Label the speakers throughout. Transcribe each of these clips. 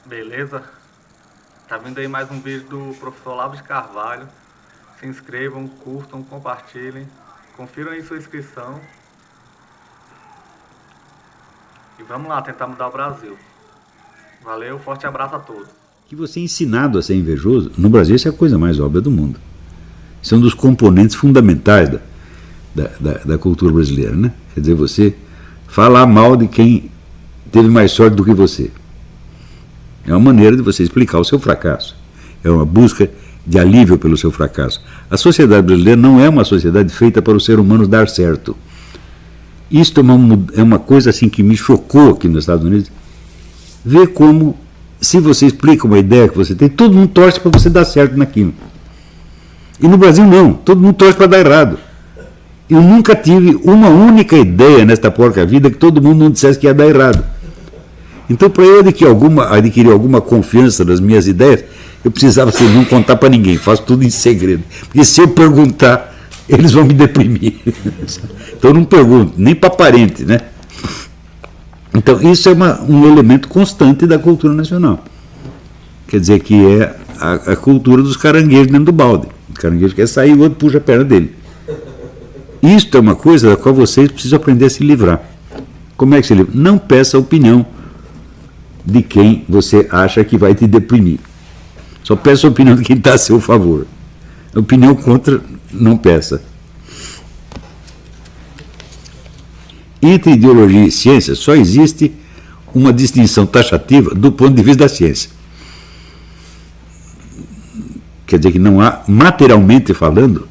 Speaker 1: Beleza? Tá vindo aí mais um vídeo do professor Olavo de Carvalho. Se inscrevam, curtam, compartilhem. Confiram aí sua inscrição. E vamos lá tentar mudar o Brasil. Valeu, forte abraço a todos.
Speaker 2: Que você é ensinado a ser invejoso, no Brasil isso é a coisa mais óbvia do mundo. Isso é um dos componentes fundamentais da cultura brasileira, né? Quer dizer, você falar mal de quem teve mais sorte do que você. É uma maneira de você explicar o seu fracasso. É uma busca de alívio pelo seu fracasso. A sociedade brasileira não é uma sociedade feita para o ser humano dar certo. Isto é uma coisa assim que me chocou aqui nos Estados Unidos. Ver como, se você explica uma ideia que você tem, todo mundo torce para você dar certo naquilo. E no Brasil não, todo mundo torce para dar errado. Eu nunca tive uma única ideia nesta porca vida que todo mundo não dissesse que ia dar errado. Então, para eu adquirir alguma confiança nas minhas ideias, eu precisava assim, não contar para ninguém, faço tudo em segredo. Porque se eu perguntar, eles vão me deprimir. Então eu não pergunto, nem para parente, né? Então isso é um elemento constante da cultura nacional. Quer dizer que é a cultura dos caranguejos dentro do balde. O caranguejo quer sair, o outro puxa a perna dele. Isto é uma coisa da qual vocês precisam aprender a se livrar. Como é que se livra? Não peça opinião de quem você acha que vai te deprimir. Só peça a opinião de quem está a seu favor. Opinião contra, não peça. Entre ideologia e ciência só existe uma distinção taxativa do ponto de vista da ciência. Quer dizer que não há, materialmente falando,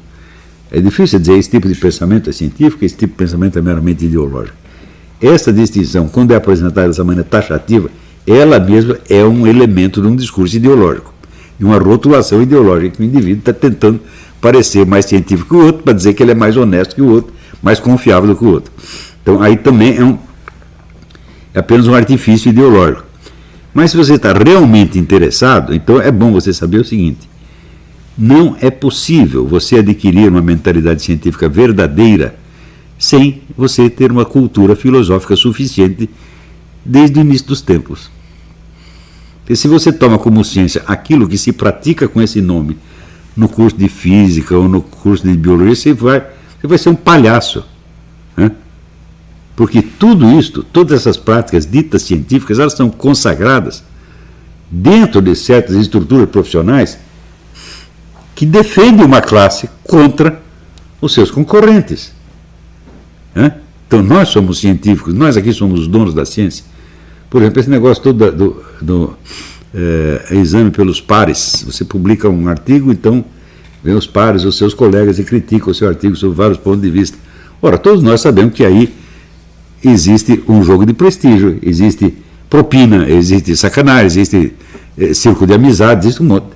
Speaker 2: é difícil dizer esse tipo de pensamento é científico, esse tipo de pensamento é meramente ideológico. Essa distinção, quando é apresentada dessa maneira taxativa, ela mesma é um elemento de um discurso ideológico, de uma rotulação ideológica que o indivíduo está tentando parecer mais científico que o outro, para dizer que ele é mais honesto que o outro, mais confiável do que o outro. Então aí também é apenas um artifício ideológico. Mas se você está realmente interessado, então é bom você saber o seguinte: não é possível você adquirir uma mentalidade científica verdadeira sem você ter uma cultura filosófica suficiente desde o início dos tempos. Porque se você toma como ciência aquilo que se pratica com esse nome no curso de física ou no curso de biologia, você vai ser um palhaço, né? Porque tudo isto, todas essas práticas ditas científicas, elas são consagradas dentro de certas estruturas profissionais que defendem uma classe contra os seus concorrentes, né? Então nós somos científicos, nós aqui somos os donos da ciência. Por exemplo, esse negócio todo do exame pelos pares. Você publica um artigo, então vem os pares, os seus colegas e criticam o seu artigo sob vários pontos de vista. Ora, todos nós sabemos que aí existe um jogo de prestígio, existe propina, existe sacanagem, existe círculo de amizade, existe um monte.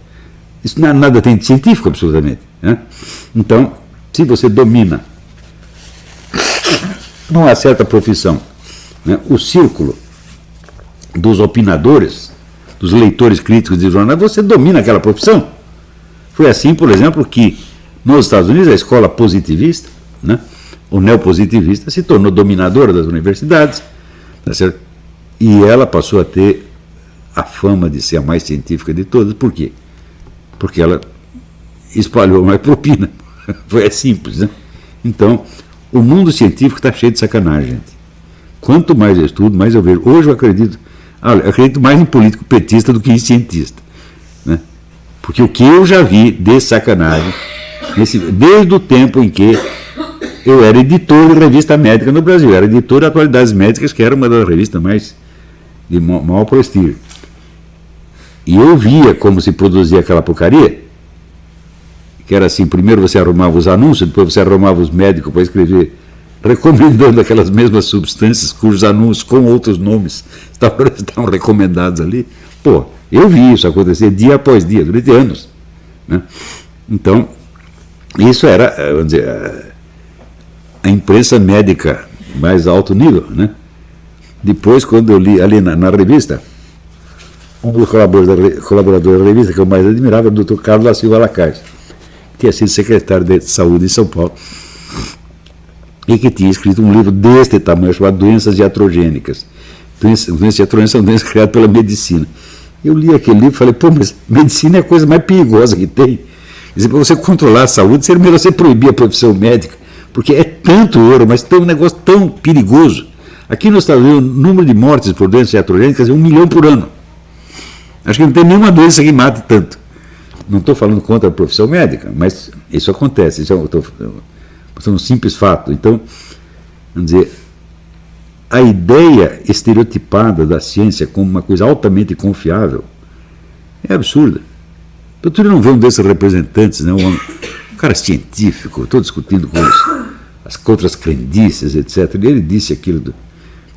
Speaker 2: Isso nada tem de científico, absolutamente, né? Então, se você domina numa certa profissão, né, o círculo dos opinadores, dos leitores críticos de jornais, você domina aquela profissão. Foi assim, por exemplo, que nos Estados Unidos a escola positivista, né, o neopositivista, se tornou dominadora das universidades, tá certo? E ela passou a ter a fama de ser a mais científica de todas. Por quê? Porque ela espalhou mais propina. Foi simples, né? Então, o mundo científico está cheio de sacanagem, gente. Quanto mais eu estudo, mais eu vejo. Hoje eu acredito mais em político petista do que em cientista, né? Porque o que eu já vi de sacanagem, desde o tempo em que eu era editor de revista médica no Brasil, eu era editor de Atualidades Médicas, que era uma das revistas mais de maior prestígio. E eu via como se produzia aquela porcaria, que era assim: primeiro você arrumava os anúncios, depois você arrumava os médicos para escrever recomendando aquelas mesmas substâncias cujos anúncios com outros nomes estavam recomendados ali. Pô, eu vi isso acontecer dia após dia, durante anos, né? Então, isso era, vamos dizer, a imprensa médica mais alto nível, né? Depois, quando eu li ali na revista, um dos colaboradores da revista que eu mais admirava era o Dr. Carlos da Silva Lacarte, que tinha sido secretário de Saúde em São Paulo, e que tinha escrito um livro deste tamanho, chamado Doenças Iatrogênicas. Doenças iatrogênicas são doenças criadas pela medicina. Eu li aquele livro e falei, pô, mas medicina é a coisa mais perigosa que tem. Quer dizer, para você controlar a saúde, seria melhor você proibir a profissão médica, porque é tanto ouro, mas tem um negócio tão perigoso. Aqui nos Estados Unidos, o número de mortes por doenças iatrogênicas é 1 milhão por ano. Acho que não tem nenhuma doença que mate tanto. Não estou falando contra a profissão médica, mas isso acontece. Isso é um simples fato. Então, vamos dizer, a ideia estereotipada da ciência como uma coisa altamente confiável é absurda. Tu não vê um desses representantes, né? Um cara científico, estou discutindo com as outras crendices, etc. E ele disse aquilo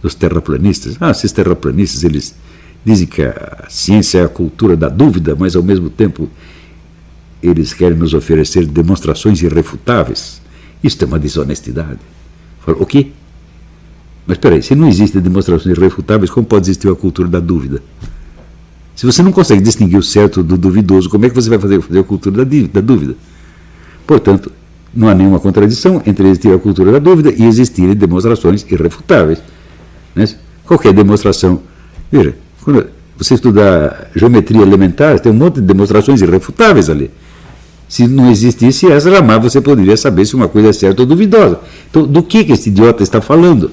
Speaker 2: dos terraplanistas. Esses terraplanistas, eles dizem que a ciência é a cultura da dúvida, mas ao mesmo tempo eles querem nos oferecer demonstrações irrefutáveis. Isso é uma desonestidade. Falo, o quê? Mas espera aí, se não existem demonstrações irrefutáveis, como pode existir a cultura da dúvida? Se você não consegue distinguir o certo do duvidoso, como é que você vai fazer a cultura da dúvida? Portanto, não há nenhuma contradição entre existir a cultura da dúvida e existirem demonstrações irrefutáveis. Né? Qualquer demonstração... Veja, quando você estudar geometria elementar, tem um monte de demonstrações irrefutáveis ali. Se não existisse essa, jamais você poderia saber se uma coisa é certa ou duvidosa. Então, do que esse idiota está falando?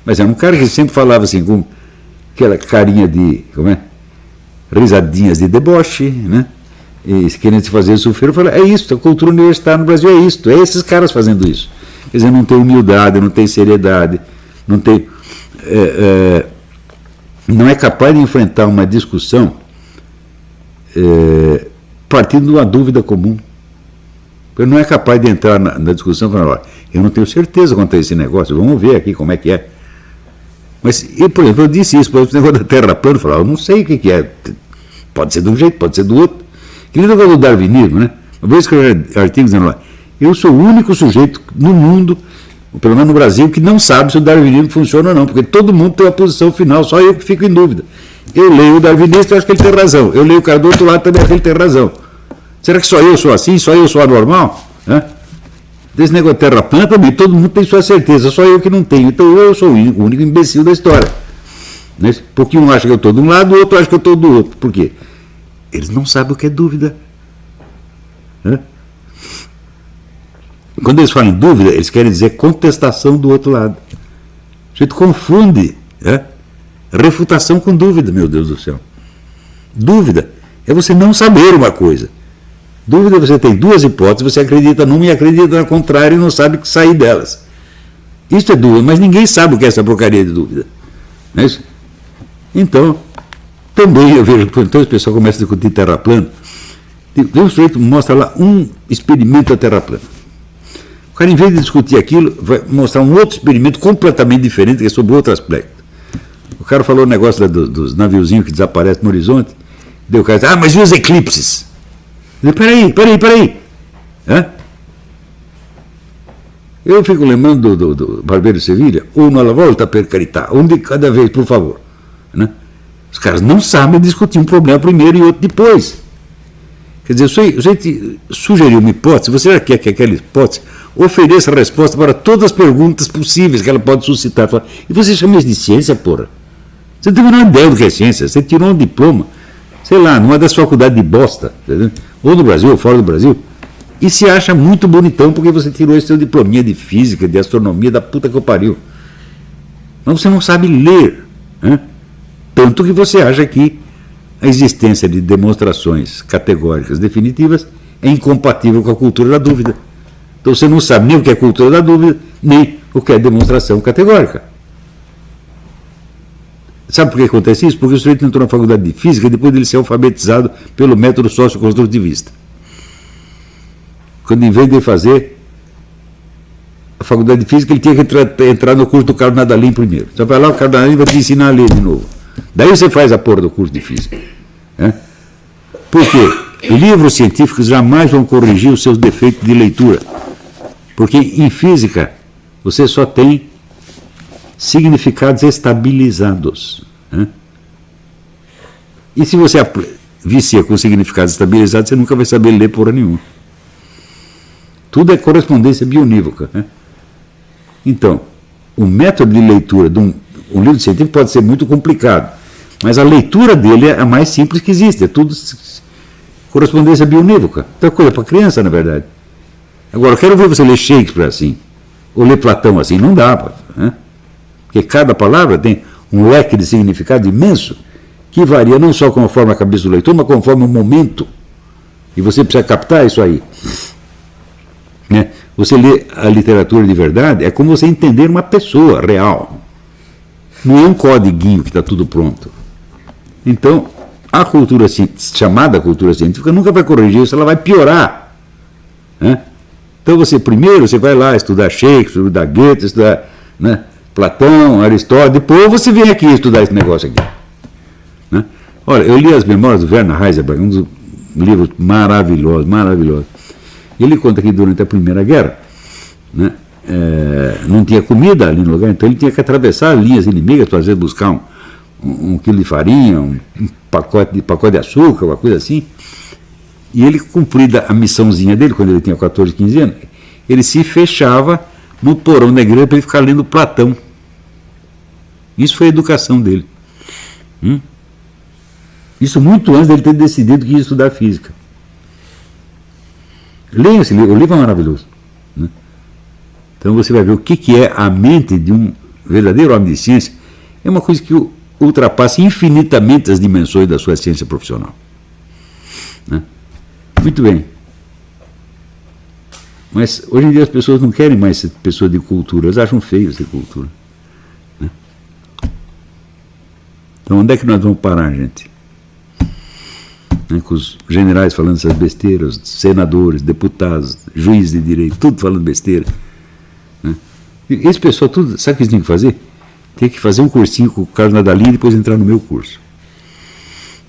Speaker 2: Mas era um cara que sempre falava assim, com aquela carinha de, risadinhas de deboche, né? E querendo se fazer sofrer, eu falei, é isso, a cultura universitária no Brasil é isso, é esses caras fazendo isso. Quer dizer, não tem humildade, não tem seriedade, não tem... não é capaz de enfrentar uma discussão partindo de uma dúvida comum. Ele não é capaz de entrar na discussão e falar, olha, eu não tenho certeza quanto a esse negócio, vamos ver aqui como é que é. Mas, por exemplo, eu disse isso, por exemplo, o negócio da Terra plana, eu falava, eu não sei o que é, pode ser de um jeito, pode ser do outro. Aquele negócio do darwinismo, né? Uma vez que eu escrevi artigo dizendo lá, eu sou o único sujeito no mundo, pelo menos no Brasil, que não sabe se o darwinismo funciona ou não, porque todo mundo tem uma posição final, só eu que fico em dúvida. Eu leio o darwinista e acho que ele tem razão, eu leio o cara do outro lado também acho que ele tem razão. Será que só eu sou assim, só eu sou anormal? Desse negócio de terra plana também, todo mundo tem sua certeza, só eu que não tenho. Então eu sou o único imbecil da história. Porque um acha que eu estou de um lado, o outro acha que eu estou do outro. Por quê? Eles não sabem o que é dúvida. Quando eles falam em dúvida, eles querem dizer contestação do outro lado. A gente confunde refutação com dúvida, meu Deus do céu. Dúvida é você não saber uma coisa. Dúvida, você tem duas hipóteses, você acredita numa e acredita na contrária e não sabe que sair delas. Isso é dúvida, mas ninguém sabe o que é essa porcaria de dúvida. Não é isso? Então, também eu vejo, então o pessoal começa a discutir terra plana. Tem um sujeito que mostra lá um experimento da terra plana. O cara, em vez de discutir aquilo, vai mostrar um outro experimento completamente diferente, que é sobre outro aspecto. O cara falou o negócio dos naviozinhos que desaparecem no horizonte. Daí o cara diz, mas e os eclipses? Peraí. Eu fico lembrando do Barbeiro de Sevilha, uma volta per carità, um de cada vez, por favor. Os caras não sabem discutir um problema primeiro e outro depois. Quer dizer, se a gente sugerir uma hipótese, você já quer que aquela hipótese ofereça a resposta para todas as perguntas possíveis que ela pode suscitar. E você chama isso de ciência, porra? Você não tem a menor ideia do que é ciência, você tirou um diploma, sei lá, numa das faculdades de bosta, entendeu? Ou no Brasil, ou fora do Brasil, e se acha muito bonitão porque você tirou esse seu diplominha de física, de astronomia, da puta que eu pariu. Mas você não sabe ler. Tanto que você acha que a existência de demonstrações categóricas definitivas é incompatível com a cultura da dúvida. Então você não sabe nem o que é cultura da dúvida, nem o que é demonstração categórica. Sabe por que acontece isso? Porque o sujeito entrou na faculdade de física depois de ele ser alfabetizado pelo método socioconstrutivista. Quando, em vez de fazer a faculdade de física, ele tinha que entrar no curso do Carlos Nadalim primeiro. Você vai lá, o Carlos Nadalim vai te ensinar a ler de novo. Daí você faz a porra do curso de física. Por quê? Livros científicos jamais vão corrigir os seus defeitos de leitura. Porque em física você só tem significados estabilizados. E se você vicia com significados estabilizados, você nunca vai saber ler porra nenhuma. Tudo é correspondência bionívoca. Então, o método de leitura de um livro científico pode ser muito complicado, Mas a leitura dele é a mais simples que existe, é tudo correspondência bionívoca. Então é coisa para criança, na verdade. Agora, eu quero ver você ler Shakespeare assim, ou ler Platão assim, não dá, né? Porque cada palavra tem um leque de significado imenso que varia não só conforme a cabeça do leitor, mas conforme o momento. E você precisa captar isso aí. Né? Você lê a literatura de verdade, é como você entender uma pessoa real. Não é um codiguinho que está tudo pronto. Então, a cultura chamada cultura científica nunca vai corrigir isso, ela vai piorar. Né? Então, primeiro você vai lá estudar Shakespeare, estudar Goethe, estudar, né, Platão, Aristóteles, depois você vem aqui estudar esse negócio aqui. Né? Olha, eu li as memórias do Werner Heisenberg, um dos livros maravilhosos, maravilhosos. Ele conta que durante a Primeira Guerra, né, não tinha comida ali no lugar, então ele tinha que atravessar as linhas inimigas para buscar um quilo de farinha, um pacote de açúcar, uma coisa assim. E ele, cumprida a missãozinha dele, quando ele tinha 14, 15 anos, ele se fechava no porão da igreja para ele ficar lendo Platão. Isso foi a educação dele. Isso muito antes dele ter decidido que ia estudar física. Leia esse livro, o livro é maravilhoso. Né? Então você vai ver o que é a mente de um verdadeiro homem de ciência. É uma coisa que ultrapassa infinitamente as dimensões da sua ciência profissional. Né? Muito bem. Mas hoje em dia as pessoas não querem mais ser pessoas de cultura, elas acham feio ser cultura. Né? Então onde é que nós vamos parar, gente? Né, com os generais falando essas besteiras, senadores, deputados, juízes de direito, tudo falando besteira. Né? Esse pessoal, tudo, sabe o que eles têm que fazer? Tem que fazer um cursinho com o Carlos Nadalim e depois entrar no meu curso.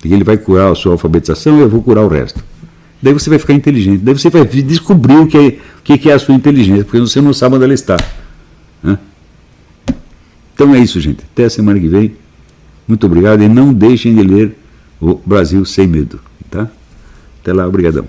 Speaker 2: E ele vai curar a sua alfabetização e eu vou curar o resto. Daí você vai ficar inteligente, daí você vai descobrir o que é a sua inteligência, porque você não sabe onde ela está. Né? Então é isso, gente. Até a semana que vem. Muito obrigado e não deixem de ler o Brasil Sem Medo. Tá? Até lá, obrigadão.